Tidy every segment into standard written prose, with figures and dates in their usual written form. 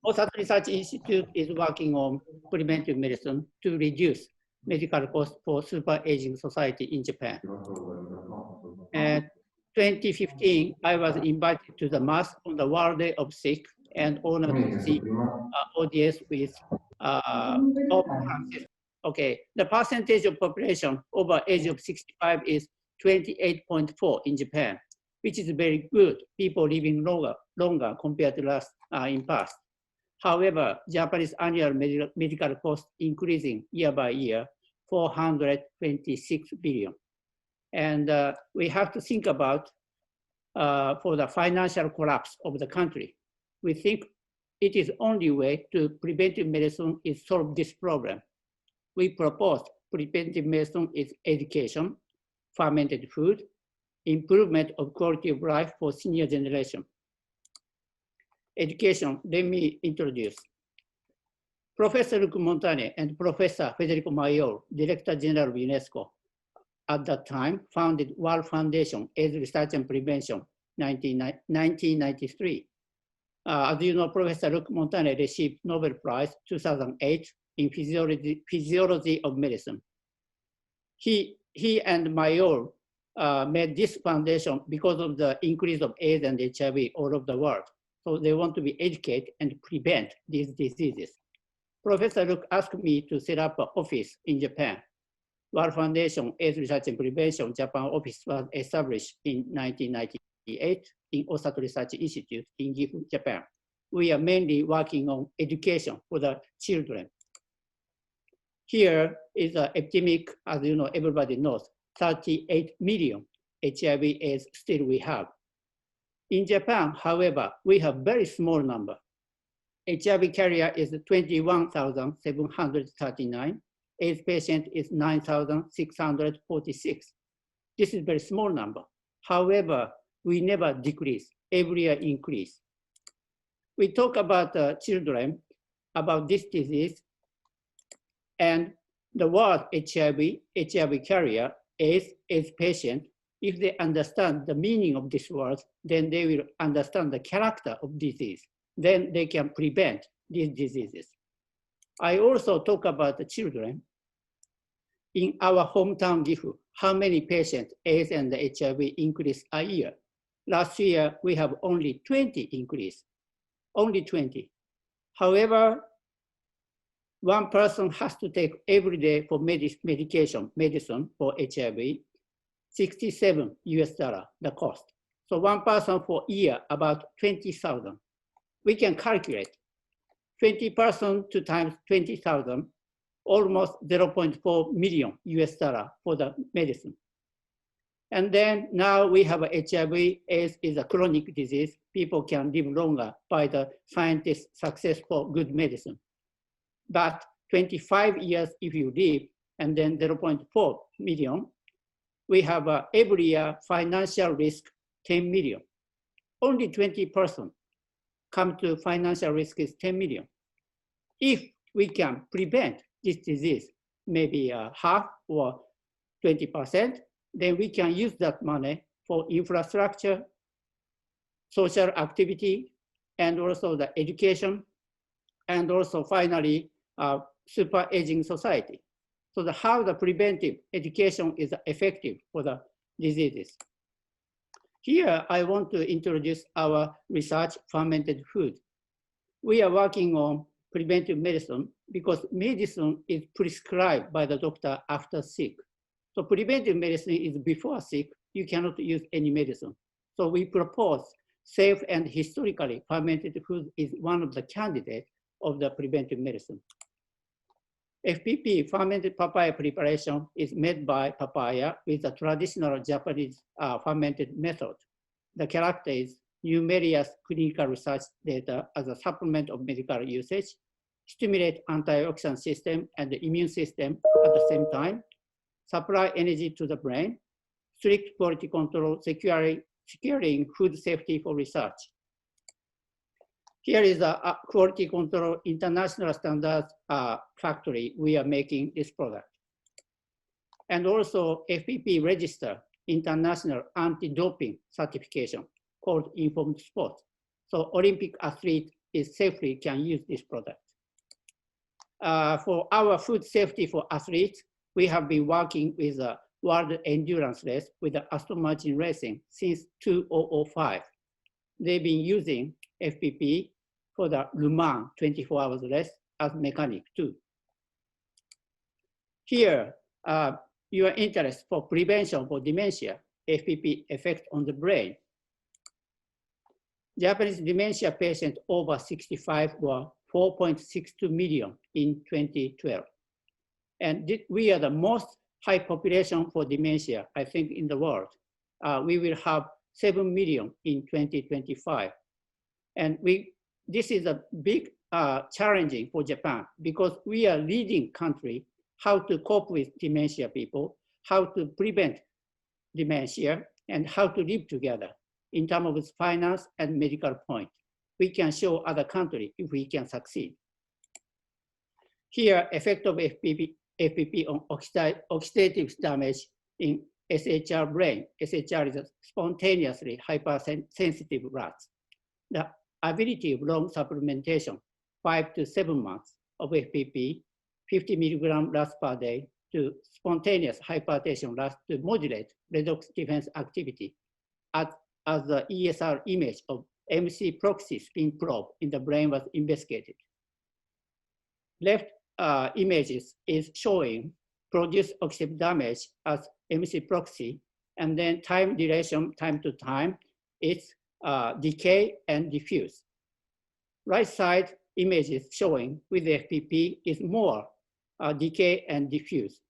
Osato Research Institute is working on preventive medicine to reduce medical costs for super aging society in Japan. 2015, I was invited to the Mass on the World Day of Sick and honored to see ODS with Okay, the percentage of population over age of 65 is 28.4 in Japan, which is very good. People living longer compared to last in past. However, Japanese annual medical costs increasing year by year, 426 billion. And we have to think about for the financial collapse of the country. We think it is only way to preventive medicine is solve this problem. We propose preventive medicine is education, fermented food, improvement of quality of life for senior generation. Education, let me introduce. Professor Luc Montagnier and Professor Federico Mayor, Director General of UNESCO, at that time founded World Foundation AIDS Research and Prevention, 1993. As you know, Professor Luc Montagnier received Nobel Prize 2008 in physiology of medicine. He and Mayor made this foundation because of the increase of AIDS and HIV all over the world. So they want to be educated and prevent these diseases. Professor Luc asked me to set up an office in Japan. World Foundation AIDS Research and Prevention Japan office was established in 1998 in Osato Research Institute in Gifu, Japan. We are mainly working on education for the children. Here is an epidemic, as you know, everybody knows, 38 million HIV AIDS still we have. In Japan, however, we have very small number. HIV carrier is 21,739. AIDS patient is 9,646. This is very small number. However, we never decrease, every year increase. We talk about children, about this disease, and the word HIV carrier, AIDS patient, if they understand the meaning of this word, then they will understand the character of disease. Then they can prevent these diseases. I also talk about the children. In our hometown Gifu, how many patients AIDS and HIV increase a year? Last year, we have only 20 increase, only 20. However, one person has to take every day for medicine for HIV, $67 US, the cost. So one person for year, about 20,000. We can calculate 20% to times 20,000, almost 0.4 million US for the medicine. And then now we have HIV, AIDS is a chronic disease. People can live longer by the scientists' successful good medicine. But 25 years if you live, and then 0.4 million, we have every year financial risk 10 million. Only 20% come to financial risk is 10 million. If we can prevent this disease, maybe half or 20%, then we can use that money for infrastructure, social activity, and also the education, and also finally, super aging society. So how the preventive education is effective for the diseases. Here, I want to introduce our research, fermented food. We are working on preventive medicine because medicine is prescribed by the doctor after sick. So preventive medicine is before sick, you cannot use any medicine. So we propose safe and historically fermented food is one of the candidates of the preventive medicine. FPP, fermented papaya preparation, is made by papaya with a traditional Japanese fermented method. The character is numerous clinical research data as a supplement of medical usage, stimulate antioxidant system and the immune system at the same time, supply energy to the brain, strict quality control, securing food safety for research. Here is a quality control international standards factory. We are making this product. And also FPP register international anti-doping certification called informed sport. So Olympic athlete is safely can use this product. For our food safety for athletes, we have been working with the World Endurance Race with the Aston Martin Racing since 2005. They've been using FPP for the Le Mans 24 hours race as mechanic too. Here, your interest for prevention for dementia, FPP effect on the brain. Japanese dementia patients over 65 were 4.62 million in 2012. And we are the most high population for dementia, I think, in the world. We will have 7 million in 2025. And this is a big challenging for Japan because we are leading country how to cope with dementia people, how to prevent dementia, and how to live together in terms of finance and medical point. We can show other countries if we can succeed. Here, effect of FPP on oxidative damage in SHR brain. SHR is a spontaneously hypersensitive rats. The ability of long supplementation, 5 to 7 months of FPP, 50 milligram rats per day to spontaneous hypertension rats to modulate redox defense activity as the ESR image of MC proxy spin probe in the brain was investigated. Left images is showing produce oxidative damage as MC proxy, and then time duration, time to time, it's decay and diffuse. Right side images showing with the FPP is more decay and diffuse.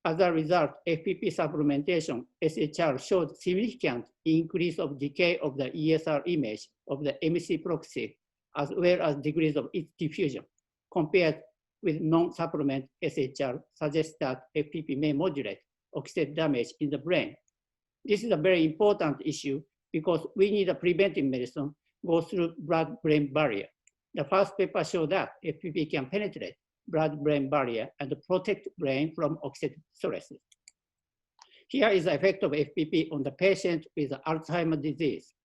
As a result, FPP supplementation, SHR showed significant increase of decay of the ESR image of the MC proxy, as well as degrees of its diffusion, compared with non-supplement SHR suggests that FPP may modulate oxidative damage in the brain. This is a very important issue because we need a preventive medicine go through blood-brain barrier. The first paper showed that FPP can penetrate blood-brain barrier and protect brain from oxidative stresses. Here is the effect of FPP on the patient with Alzheimer's disease.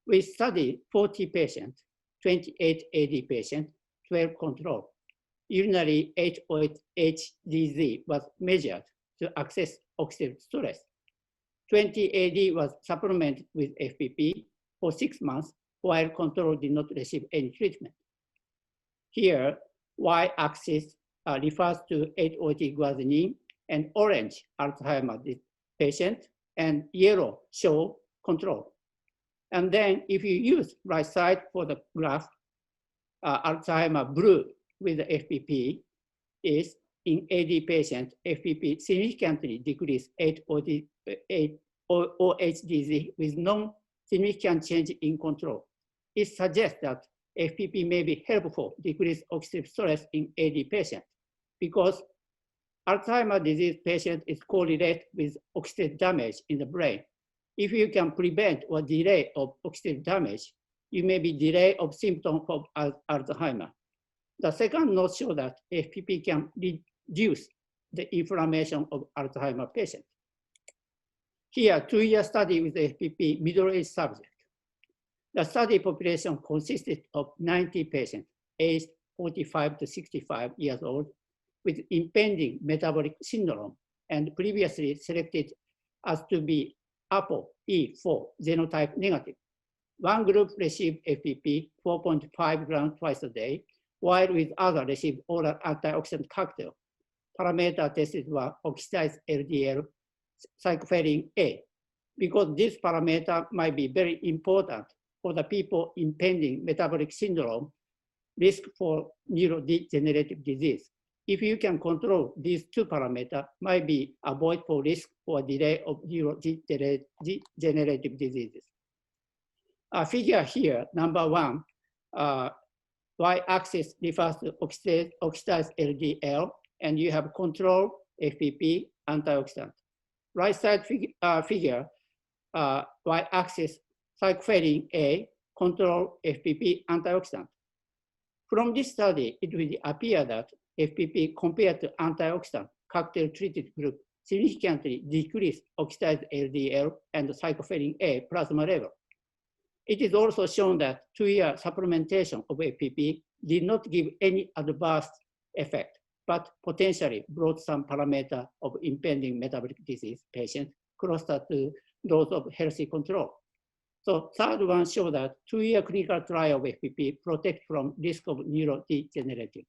We studied 40 patients, 28 AD patients, 12 control. Urinary 8OH-HDZ was measured to assess oxidative stress. 20 AD was supplemented with FPP for 6 months, while control did not receive any treatment. Here, Y-axis refers to 8-OT-guanine, and orange Alzheimer's patient, and yellow show control. And then if you use right side for the graph, Alzheimer's blue with the FPP is in AD patient, FPP significantly decreased 8-OHDZ with non-significant change in control. It suggests that FPP may be helpful decrease oxidative stress in AD patient because Alzheimer's disease patient is correlated with oxidative damage in the brain. If you can prevent or delay of oxidative damage, you may be delay of symptoms of Alzheimer's. The second note shows that FPP can reduce the inflammation of Alzheimer's patient. Here, 2-year study with FPP middle-aged subject. The study population consisted of 90 patients aged 45 to 65 years old with impending metabolic syndrome and previously selected as to be ApoE4 genotype negative. One group received FPP 4.5 grams twice a day, while with other received oral antioxidant cocktail. Parameter tested were oxidized LDL, cyclophilin A, because this parameter might be very important for the people impending metabolic syndrome, risk for neurodegenerative disease. If you can control these 2 parameters, might be avoid for risk for delay of neurodegenerative diseases. Figure here, number 1, Y-axis refers to oxidized LDL, and you have control FPP antioxidant. Right side figure, Y-axis cyclophilin A, control FPP antioxidant. From this study, it will appear that FPP compared to antioxidant cocktail treated group significantly decreased oxidized LDL and cyclophilin A plasma level. It is also shown that 2-year supplementation of FPP did not give any adverse effect, but potentially brought some parameter of impending metabolic disease patients closer to those of healthy control. So third one shows that 2-year clinical trial of FPP protect from risk of neurodegenerative.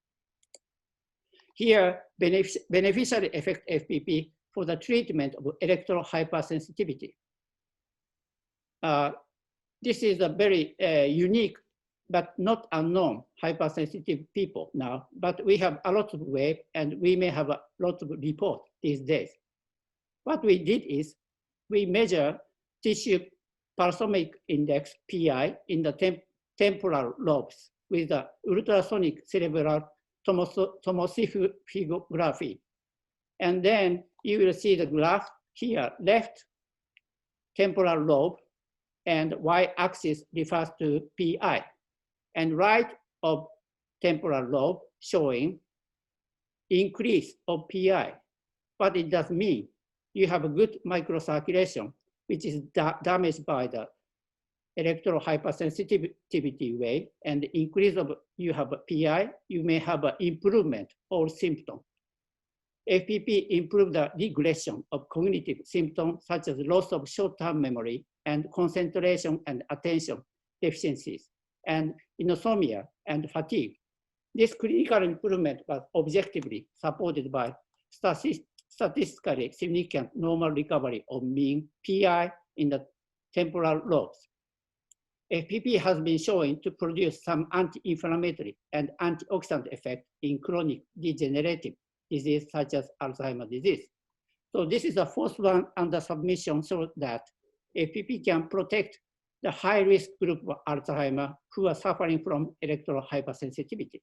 Here, beneficially affect FPP for the treatment of electro hypersensitivity. This is a very unique but not unknown hypersensitive people now, but we have a lot of web and we may have a lot of report these days. What we did is we measure tissue pulsomic index, PI, in the temporal lobes with the ultrasonic cerebral tomosynthography. And then you will see the graph here, left temporal lobe, and y-axis refers to PI, and right of temporal lobe showing increase of PI. What it does mean, you have a good microcirculation, which is damaged by the electro hypersensitivity way, and increase of you have a PI, you may have an improvement or symptom. FPP improve the regression of cognitive symptoms such as loss of short-term memory and concentration and attention deficiencies, and insomnia and fatigue. This clinical improvement was objectively supported by statistically significant normal recovery of mean PI in the temporal lobes. FPP has been shown to produce some anti-inflammatory and antioxidant effect in chronic degenerative disease such as Alzheimer's disease. So this is the fourth one under submission, so that FPP can protect the high-risk group of Alzheimer who are suffering from electro hypersensitivity.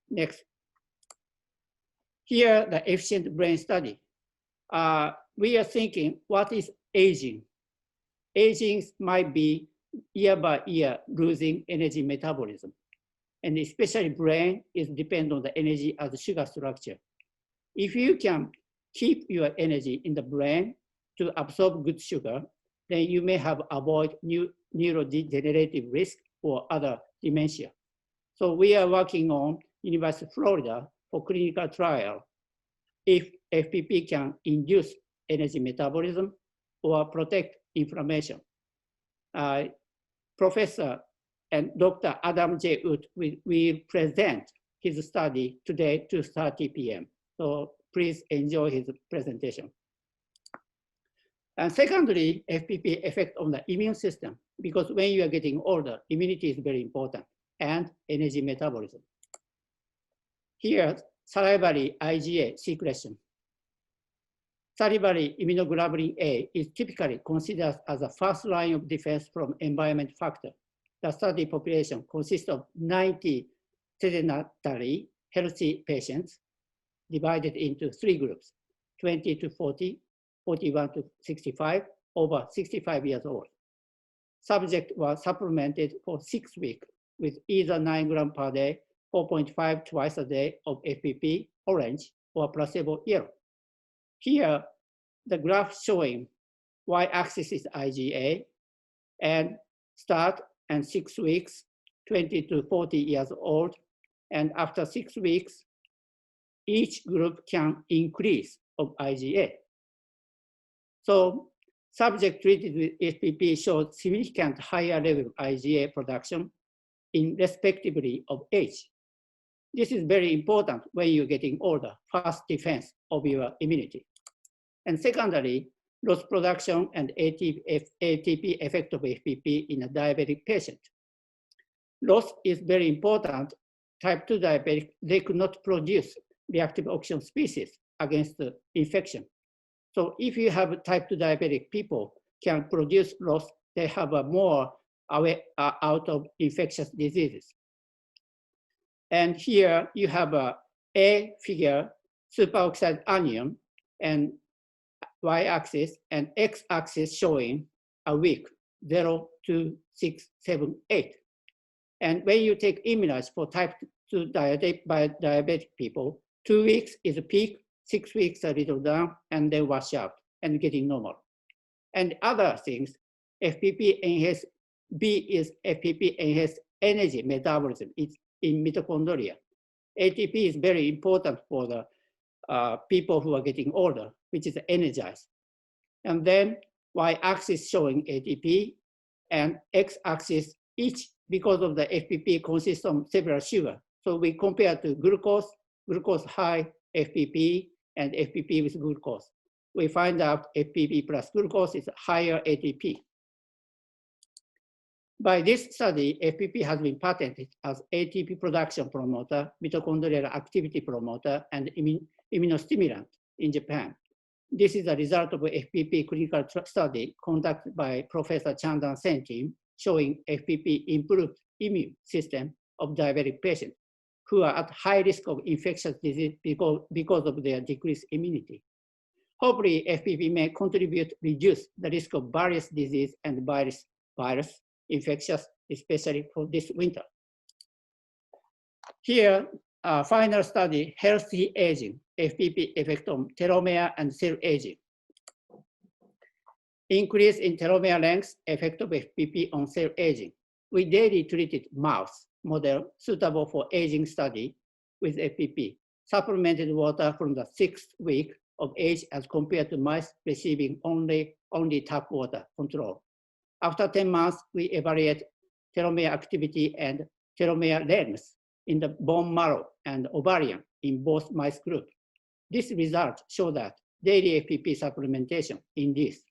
Next. Here, the efficient brain study. We are thinking, what is aging? Aging might be year by year losing energy metabolism. And especially brain is dependent on the energy as a sugar structure. If you can keep your energy in the brain to absorb good sugar, then you may have avoid neurodegenerative risk or other dementia. So we are working on University of Florida for clinical trial if FPP can induce energy metabolism or protect inflammation. Professor and Dr. Adam J. Wood will present his study today at 2:30 p.m. So please enjoy his presentation. And secondly, FPP effect on the immune system, because when you are getting older, immunity is very important, and energy metabolism. Here, salivary IgA secretion. Salivary immunoglobulin A is typically considered as a first line of defense from environment factor. The study population consists of 90 sedentary healthy patients divided into 3 groups, 20 to 40, 41 to 65, over 65 years old. Subject was supplemented for 6 weeks with either 9 grams per day, 4.5 twice a day of FPP, orange, or placebo, yellow. Here, the graph showing y-axis is IgA, and start and 6 weeks, 20 to 40 years old, and after 6 weeks, each group can increase of IgA. So subject treated with FPP showed significant higher level of IgA production in respectively of age. This is very important when you're getting older, first defense of your immunity. And secondly, loss production and ATP effect of FPP in a diabetic patient. Loss is very important. Type 2 diabetic, they could not produce reactive oxygen species against the infection. So if you have type 2 diabetic people can produce loss, they have a more away out of infectious diseases. And here you have a figure, superoxide anion, and y-axis, and x-axis showing a week, 0, 2, 6, 7, 8. And when you take immunize for type 2 diabetic people, 2 weeks is a peak, 6 weeks a little down, and then wash out and getting normal. And other things, FPP enhance B is FPP enhanced energy metabolism. It's in mitochondria. ATP is very important for the people who are getting older, which is energized. And then y-axis showing ATP, and x-axis each, because of the FPP consists of several sugars. So we compare to glucose high FPP, and FPP with glucose. We find out FPP plus glucose is higher ATP. By this study, FPP has been patented as ATP production promoter, mitochondrial activity promoter, and immunostimulant in Japan. This is a result of a FPP clinical study conducted by Professor Chandan Sen team, showing FPP improved immune system of diabetic patients who are at high risk of infectious disease because of their decreased immunity. Hopefully, FPP may contribute to reduce the risk of various disease and virus infectious, especially for this winter. Here, final study, healthy aging, FPP effect on telomere and cell aging. Increase in telomere length, effect of FPP on cell aging. We daily treated mouse model suitable for aging study with FPP, supplemented water from the 6th week of age as compared to mice receiving only tap water control. After 10 months, we evaluate telomere activity and telomere length in the bone marrow and ovarian in both mice groups. This result shows that daily FPP supplementation in this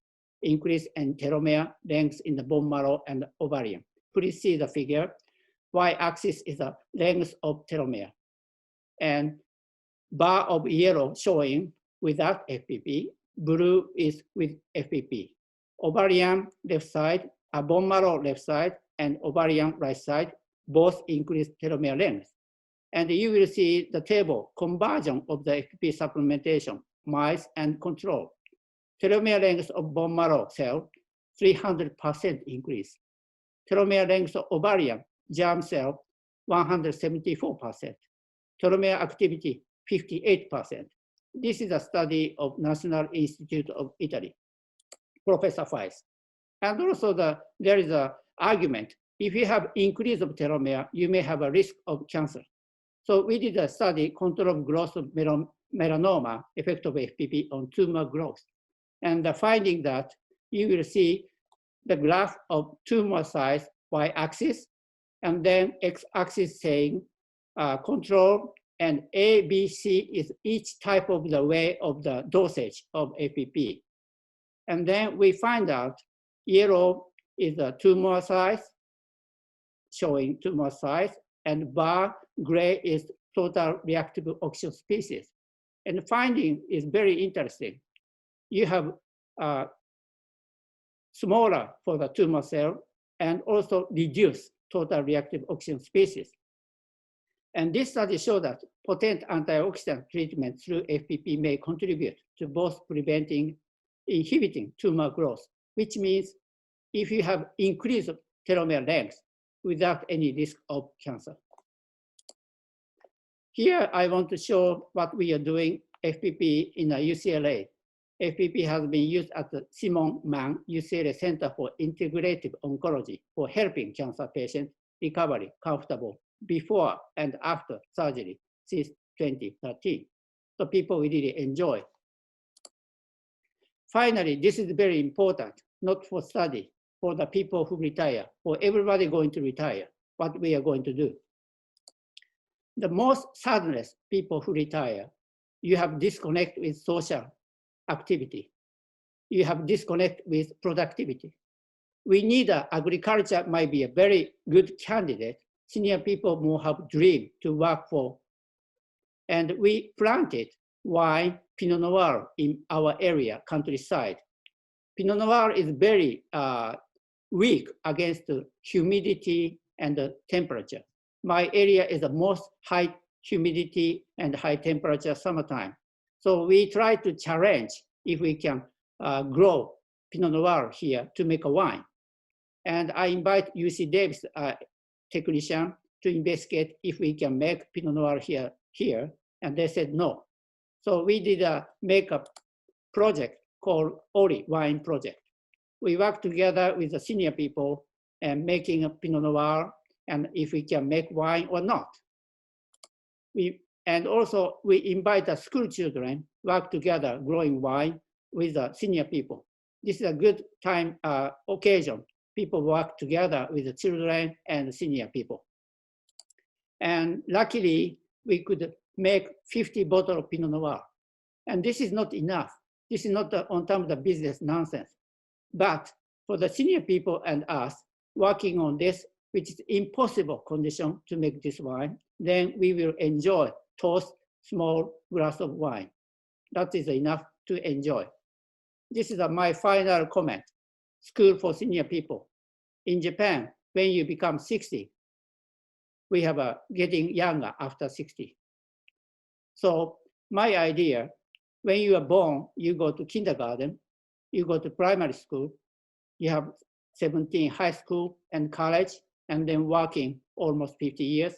increase in telomere length in the bone marrow and ovarian. Please see the figure. Y-axis is the length of telomere, and bar of yellow showing without FPP, blue is with FPP. Ovarian left side, bone marrow left side, and ovarian right side, both increase telomere length. And you will see the table conversion of the FPP supplementation, mice and control. Telomere length of bone marrow cell, 300% increase. Telomere length of ovarian germ cell, 174%. Telomere activity, 58%. This is a study of National Institute of Italy, Professor Weiss. And also there is an argument, if you have increase of telomere, you may have a risk of cancer. So we did a study, control of growth of melanoma, effect of FPP on tumor growth. And the finding that you will see the graph of tumor size, y-axis, and then x-axis saying control, and A, B, C is each type of the way of the dosage of FPP. And then we find out yellow is the tumor size, showing tumor size, and bar gray is total reactive oxygen species. And the finding is very interesting. You have smaller for the tumor cell and also reduce total reactive oxygen species. And this study showed that potent antioxidant treatment through FPP may contribute to both inhibiting tumor growth, which means if you have increased telomere length without any risk of cancer. Here, I want to show what we are doing FPP in UCLA. FPP has been used at the Simon Mann UCLA Center for Integrative Oncology for helping cancer patients recovery comfortable before and after surgery since 2013. So people really enjoy. Finally, this is very important, not for study, for the people who retire, for everybody going to retire, what we are going to do. The most sadness, people who retire, you have disconnect with social activity. You have disconnect with productivity. We need agriculture might be a very good candidate. Senior people more have dream to work for. And we planted wine, Pinot Noir in our area, countryside. Pinot Noir is very weak against the humidity and the temperature. My area is the most high humidity and high temperature summertime. So we try to challenge if we can grow Pinot Noir here to make a wine. And I invite UC Davis technician to investigate if we can make Pinot Noir here, and they said no. So we did make a project called ORI Wine Project. We worked together with the senior people and making a Pinot Noir, and if we can make wine or not. And also we invite the school children work together growing wine with the senior people. This is a good time occasion. People work together with the children and senior people. And luckily, we could make 50 bottles of Pinot Noir. And this is not enough. This is not on terms of the business nonsense. But for the senior people and us working on this, which is impossible condition to make this wine, then we will enjoy toast small glass of wine. That is enough to enjoy. This is my final comment. School for senior people. In Japan, when you become 60, we have a getting younger after 60. So my idea, when you are born, you go to kindergarten, you go to primary school, you have 17 high school and college, and then working almost 50 years,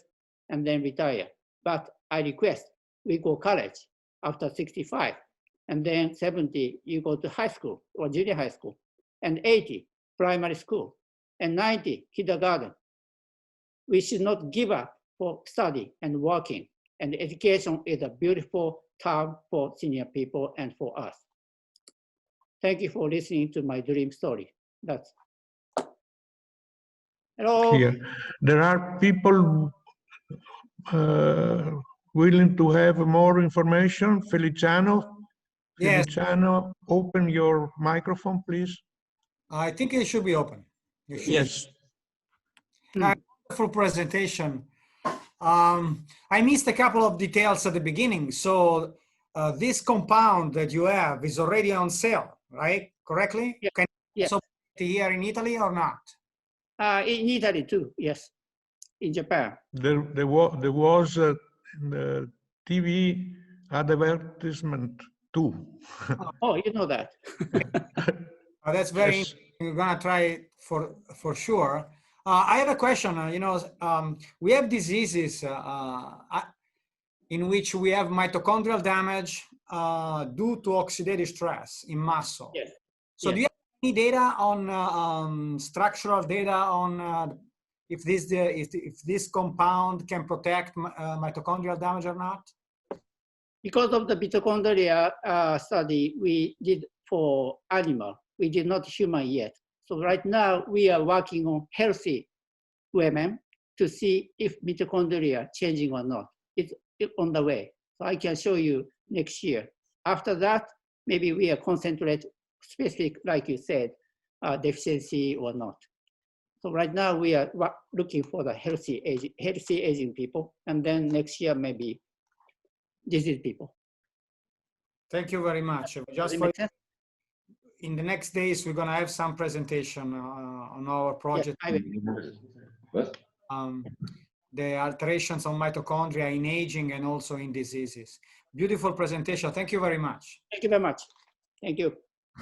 and then retire. But I request we go college after 65, and then 70, you go to high school or junior high school, and 80, primary school, and 90, kindergarten. We should not give up for study and working, and education is a beautiful term for senior people and for us. Thank you for listening to my dream story. That's hello. Here. There are people willing to have more information. Feliciano, Yes. Feliciano, open your microphone, please. I think it should be open. Yes. Wonderful presentation. I missed a couple of details at the beginning. So this compound that you have is already on sale, right? Correctly? Yeah. Can you Yes. also buy it here in Italy or not? In Italy too, yes. In Japan. There was a TV advertisement too. Oh, you know that. That's very Yes. interesting. We're gonna try it for sure. I have a question. We have diseases in which we have mitochondrial damage due to oxidative stress in muscle. Yes. So Yes. do you have any data on structural data on if this compound can protect mitochondrial damage or not? Because of the mitochondria study we did for animal, we did not human yet. So right now we are working on healthy women to see if mitochondria changing or not. It's on the way. So I can show you next year. After that, maybe we are concentrate specific, like you said, deficiency or not. So right now we are looking for the healthy aging people, and then next year maybe disease people. Thank you very much. Just for in the next days, we're gonna have some presentation on our project. Yes, the alterations on mitochondria in aging and also in diseases. Beautiful presentation. Thank you very much. Thank you very much. Thank you.